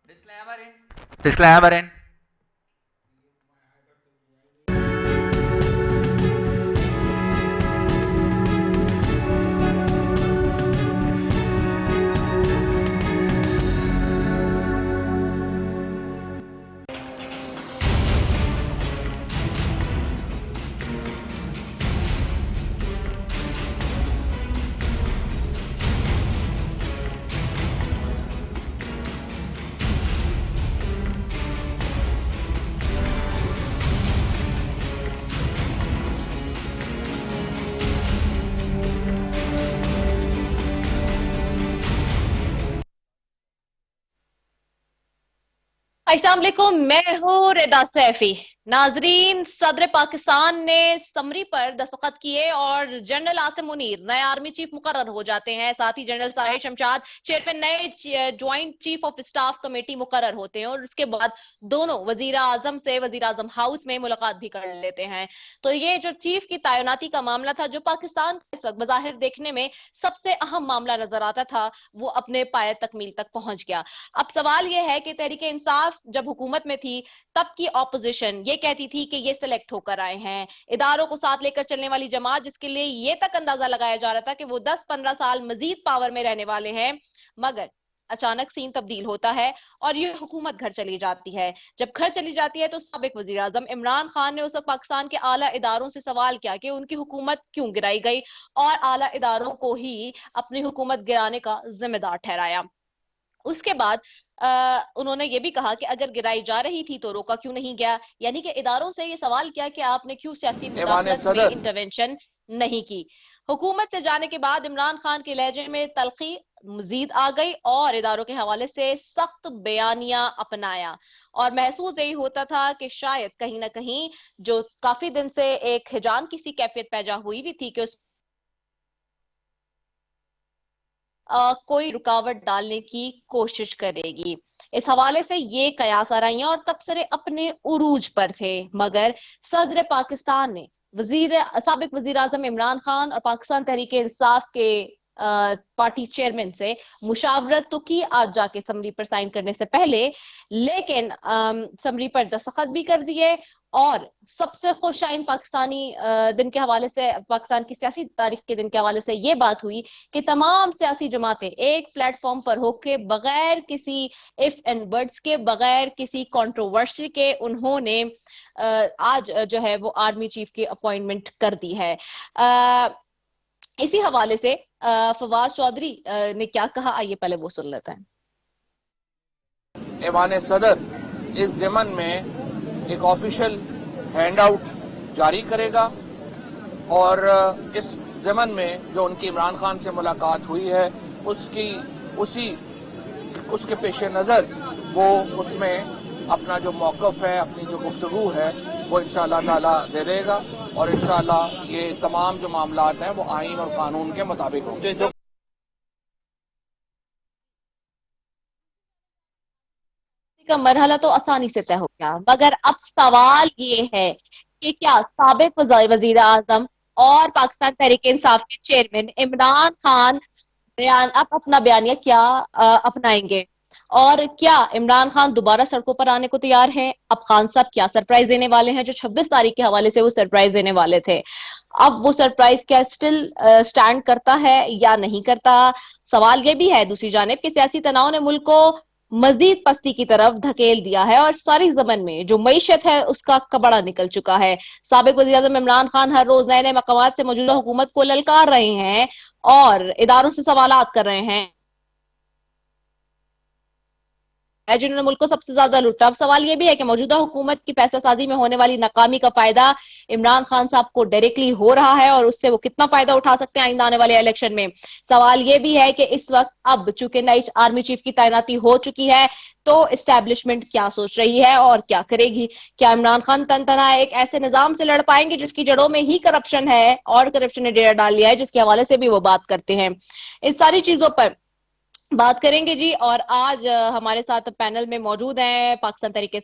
Disclaimer in. अस्सलाम वालेकुम, मैं हूँ रिदा सैफी। नाजरीन, सदर पाकिस्तान ने समरी पर दस्तखत किए और जनरल आसिम मुनीर नए आर्मी चीफ मुकर्रर हो जाते हैं। साथ ही जनरल साहिर शमशाद चेयरमैन नए joint chief of staff committee मुकर्रर होते हैं और उसके बाद दोनों वजीर आजम से वजीर आजम हाउस में मुलाकात भी कर लेते हैं। तो ये जो चीफ की तैनाती का मामला था, जो पाकिस्तान इस वक्त बज़ाहिर देखने में सबसे अहम मामला नजर आता था, वो अपने पाए तकमील तक पहुंच गया। अब सवाल यह है कि तहरीक इंसाफ जब हुकूमत में थी तब की ऑपोजिशन ये कहती थी कि ये सिलेक्ट होकर आए हैं, इदारों को साथ लेकर चलने वाली जमात, जिसके लिए ये तक अंदाजा लगाया जा रहा था कि वो 10-15 साल मजीद पावर में रहने वाले हैं। मगर अचानक सीन तब्दील होता है और ये हुकूमत घर चली जाती है। जब घर चली जाती है तो साबिक वजीर आजम इमरान खान ने उस वक्त पाकिस्तान के आला इदारों से सवाल किया कि उनकी हुकूमत क्यों गिराई गई और आला इदारों को ही अपनी हुकूमत गिराने का जिम्मेदार ठहराया। उसके बाद उन्होंने ये भी कहा कि अगर गिराई जा रही थी तो रोका क्यों नहीं गया, यानी कि इदारों से ये सवाल किया कि आपने क्यों सियासी मुदाखलत में इंटरवेंशन नहीं की। हुकूमत से जाने के बाद इमरान खान के लहजे में तलखी मजीद आ गई और इदारों के हवाले से सख्त बयानियां अपनाया और महसूस यही होता था कि शायद कहीं ना कहीं जो काफी दिन से एक हिजान की सी कैफियत पैदा हुई भी थी कि उस कोई रुकावट डालने की कोशिश करेगी। इस हवाले से ये कयास आराइयां और तबसरे अपने उरूज पर थे, मगर सदर पाकिस्तान ने साबिक वजीर आजम इमरान खान और पाकिस्तान तहरीक इंसाफ के पार्टी चेयरमैन से मुशावरत तो की आज जाके समरी पर साइन करने से पहले, लेकिन समरी पर दस्तखत भी कर दिए। और सबसे खुशाइन पाकिस्तानी दिन के हवाले से, पाकिस्तान की सियासी तारीख के दिन के हवाले से ये बात हुई कि तमाम सियासी जमातें एक प्लेटफॉर्म पर होके बगैर किसी इफ एंड बट्स के, बगैर किसी कंट्रोवर्सी के, उन्होंने आज जो है वो आर्मी चीफ की अपॉइंटमेंट कर दी है। इसी हवाले से फवाद चौधरी ने क्या कहा, आइए पहले वो सुन लेते हैं। ऐवान सदर इस ज़मन में एक ऑफिशियल हैंडआउट जारी करेगा और इस ज़मन में जो उनकी इमरान खान से मुलाकात हुई है उसके पेश नज़र वो उसमें अपना जो मौक़िफ़ है, अपनी जो गुफ्तगू है, वो इंशाअल्लाह ताला दे देगा और इंशाअल्लाह ये तमाम जो मामलात हैं वो आईन और कानून के मुताबिक होंगे। का मरहला तो आसानी से तय हो गया, मगर अब सवाल ये है कि क्या साबिक वजीर आजम और पाकिस्तान तहरीक इंसाफ के चेयरमैन इमरान खान अब अपना बयानिया क्या अपनाएंगे और क्या इमरान खान दोबारा सड़कों पर आने को तैयार हैं? अब खान साहब क्या सरप्राइज देने वाले हैं, जो 26 तारीख के हवाले से वो सरप्राइज देने वाले थे, अब वो सरप्राइज क्या स्टिल स्टैंड करता है या नहीं करता? सवाल ये भी है दूसरी जानिब कि सियासी तनाव ने मुल्क को मजीद पस्ती की तरफ धकेल दिया है और सारी जमन में जो मईशत है उसका कबड़ा निकल चुका है। साबिक वज़ीर आज़म इमरान खान हर रोज नए नए मकामात से मौजूदा हुकूमत को ललकार रहे हैं और इदारों से सवालात कर रहे हैं जिन्होंने मुल्क को सबसे ज्यादा लूटा। अब सवाल यह भी है कि मौजूदा हुकूमत की पैसा साजी में होने वाली नाकामी का फायदा इमरान खान साहब को डायरेक्टली हो रहा है और उससे वो कितना फायदा उठा सकते हैं आइंदा आने वाले इलेक्शन में। सवाल यह भी है कि इस वक्त अब चूंकि नई आर्मी चीफ की तैनाती हो चुकी है तो इस्टेब्लिशमेंट क्या सोच रही है और क्या करेगी? क्या इमरान खान तन तना एक ऐसे निजाम से लड़ पाएंगे जिसकी जड़ों में ही करप्शन है और करप्शन ने डेरा डाल लिया है, जिसके हवाले से भी वो बात करते हैं। इस सारी चीजों पर बात करेंगे जी। और आज हमारे साथ पैनल में मौजूद हैं पाकिस्तान तहरीक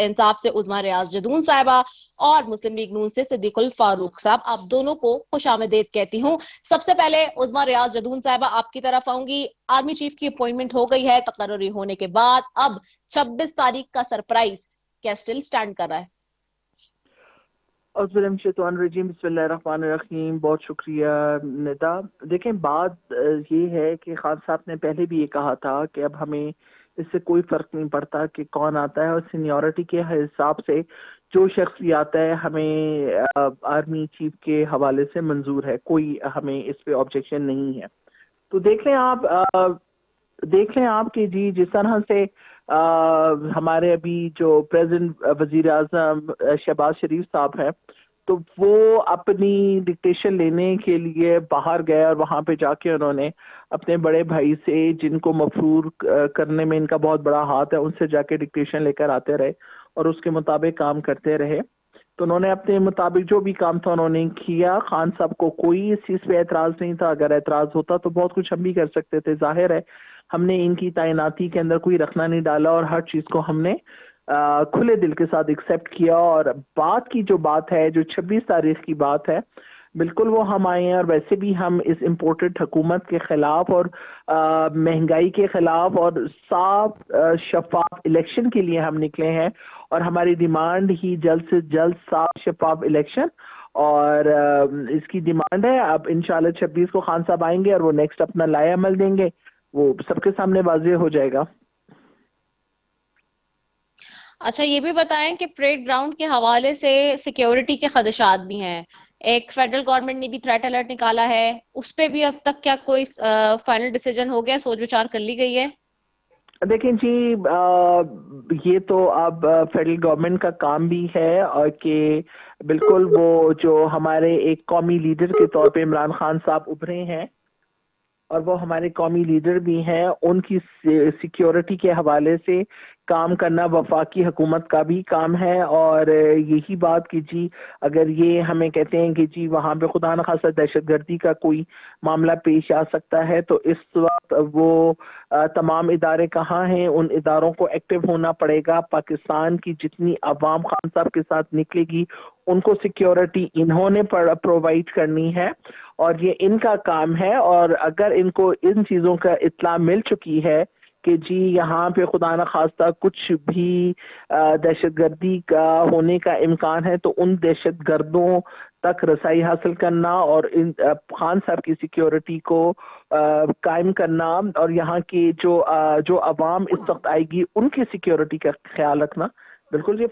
इंसाफ से उज़मा रियाज जदून साहिबा और मुस्लिम लीग नून से सिद्दीकुल फारूक साहब। आप दोनों को खुशामदीद कहती हूँ। सबसे पहले उज़मा रियाज जदून साहिबा आपकी तरफ आऊंगी। आर्मी चीफ की अपॉइंटमेंट हो गई है तकर्री होने के बाद, अब 26 तारीख का सरप्राइज क्या स्टिल स्टैंड कर रहा है? बिस्मिल्लाहिर्रहमानिर्रहीम। बहुत शुक्रिया निदा। देखें, बात ये है कि खान साहब ने पहले भी ये कहा था कि अब हमें इससे कोई फर्क नहीं पड़ता कि कौन आता है, और सीनियरिटी के हिसाब से जो शख्स भी आता है हमें आर्मी चीफ के हवाले से मंजूर है, कोई हमें इस पे ऑब्जेक्शन नहीं है। तो देख लें आप कि जी जिस तरह से हमारे अभी जो प्रेजेंट वजीर आजम शहबाज शरीफ साहब हैं, तो वो अपनी डिक्टेशन लेने के लिए बाहर गए और वहां पे जाके उन्होंने अपने बड़े भाई से, जिनको मफरूर करने में इनका बहुत बड़ा हाथ है, उनसे जाके डिक्टेशन लेकर आते रहे और उसके मुताबिक काम करते रहे। तो उन्होंने अपने मुताबिक जो भी काम था उन्होंने किया। खान साहब को कोई इस चीज पे एतराज नहीं था। अगर एतराज होता तो बहुत कुछ हम भी कर सकते थे। जाहिर है हमने इनकी तैनाती के अंदर कोई रखना नहीं डाला और हर चीज को हमने खुले दिल के साथ एक्सेप्ट किया। और बात की जो बात है, जो 26 तारीख की बात है, बिल्कुल वो हम आए हैं। और वैसे भी हम इस इम्पोर्टेड हुकूमत के खिलाफ और महंगाई के खिलाफ और साफ शफाफ इलेक्शन के लिए हम निकले हैं। और हमारी डिमांड ही जल्द से जल्द साफ शफाफ इलेक्शन और इसकी डिमांड है। अब इंशाल्लाह 26 को खान साहब आएंगे और वो नेक्स्ट अपना लाया अमल देंगे, वो सबके सामने वाज़ेह हो जाएगा। अच्छा, ये भी बताएं कि परेड ग्राउंड के हवाले से सिक्योरिटी के खदशात भी हैं। एक फेडरल गवर्नमेंट ने भी थ्रेट अलर्ट निकाला है, उस पे भी अब तक क्या कोई फाइनल डिसीजन हो गया, सोच विचार कर ली गई है? देखें जी, ये तो अब फेडरल गवर्नमेंट का काम भी है और कि बिल्कुल वो जो हमारे एक कौमी लीडर के तौर पे इमरान खान साहब उभरे हैं और वो हमारे कौमी लीडर भी हैं, उनकी सिक्योरिटी के हवाले से काम करना वफाकी हुकूमत का भी काम है। और यही बात कि जी अगर ये हमें कहते हैं कि जी वहाँ पे खुदा न खासा दहशतगर्दी का कोई मामला पेश आ सकता है, तो इस वक्त वो तमाम इदारे कहाँ हैं, उन इदारों को एक्टिव होना पड़ेगा। पाकिस्तान की जितनी अवाम खान साहब के साथ निकलेगी उनको सिक्योरिटी इन्होंने प्रोवाइड करनी है और ये इनका काम है। और अगर इनको इन चीज़ों का इत्तला मिल चुकी है कि जी यहाँ पे खुदा न खास्ता कुछ भी दहशतगर्दी का होने का इम्कान है, तो उन दहशतगर्दों तक रसाई हासिल करना और इन खान साहब की सिक्योरिटी को कायम करना और यहाँ की जो अवाम इस वक्त आएगी उनकी सिक्योरिटी का ख्याल रखना, बिल्कुल ये